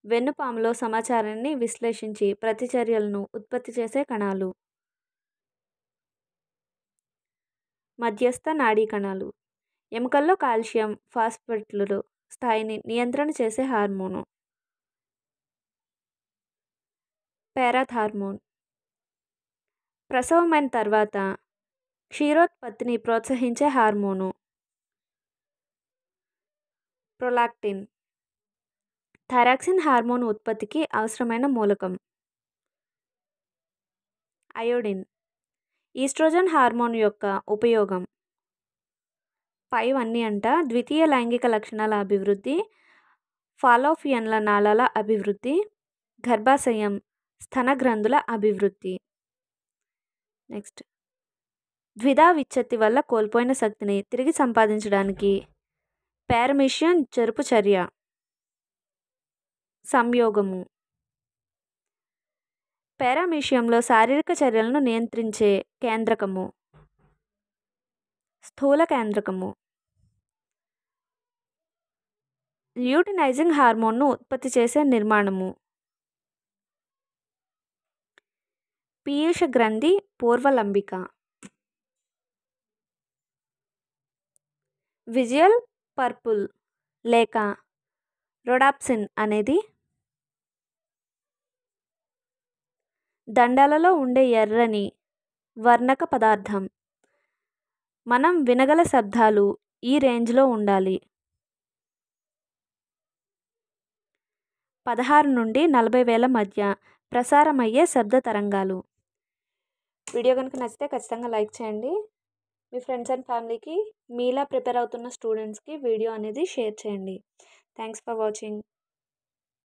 వెన్నుపాములో సమాచారాన్ని విశ్లేషించి ప్రతిచర్యలను ఉత్పత్తి చేసే కణాలు. మధ్యస్థ నాడీ కణాలు. ఎముకల్లో కాల్షియం, ఫాస్ఫేట్ల స్థాయిని నియంత్రణ చేసే హార్మోను. పారాథార్మోన్. ప్రసవమైన తర్వాత క్షీరోత్పత్తిని ప్రోత్సహించే హార్మోను. ప్రొలాక్టిన్. థైరాక్సిన్ హార్మోన్ ఉత్పత్తికి అవసరమైన మూలకం. అయోడిన్. ఈస్ట్రోజన్ హార్మోన్ యొక్క ఉపయోగం. పైవన్నీ ద్వితీయ లైంగిక లక్షణాల అభివృద్ధి, ఫాలోపియన్ల నాళాల అభివృద్ధి, గర్భాశయం, స్తన గ్రంథుల అభివృద్ధి. నెక్స్ట్, ద్విధా విచ్ఛత్తి వల్ల కోల్పోయిన శక్తిని తిరిగి సంపాదించడానికి పారమీషియన్ జరుపు చర్య. సంయోగము. పారామీషియంలో శారీరక చర్యలను నియంత్రించే కేంద్రకము. స్థూల కేంద్రకము. ల్యూటినైజింగ్ హార్మోన్ను ఉత్పత్తి చేసే నిర్మాణము. పీయూష గ్రంథి పూర్వలంబిక. విజువల్ పర్పుల్ లేక రొడాప్సిన్ అనేది దండాలలో ఉండే ఎర్రని వర్ణక పదార్థం. మనం వినగల శబ్దాలు ఈ రేంజ్లో ఉండాలి. 16 నుండి 40,000 మధ్య ప్రసారమయ్యే శబ్ద తరంగాలు. వీడియో కనుక నచ్చితే ఖచ్చితంగా లైక్ చేయండి. మీ ఫ్రెండ్స్ అండ్ ఫ్యామిలీకి, మీలా ప్రిపేర్ అవుతున్న స్టూడెంట్స్కి వీడియో అనేది షేర్ చేయండి. Thanks for watching.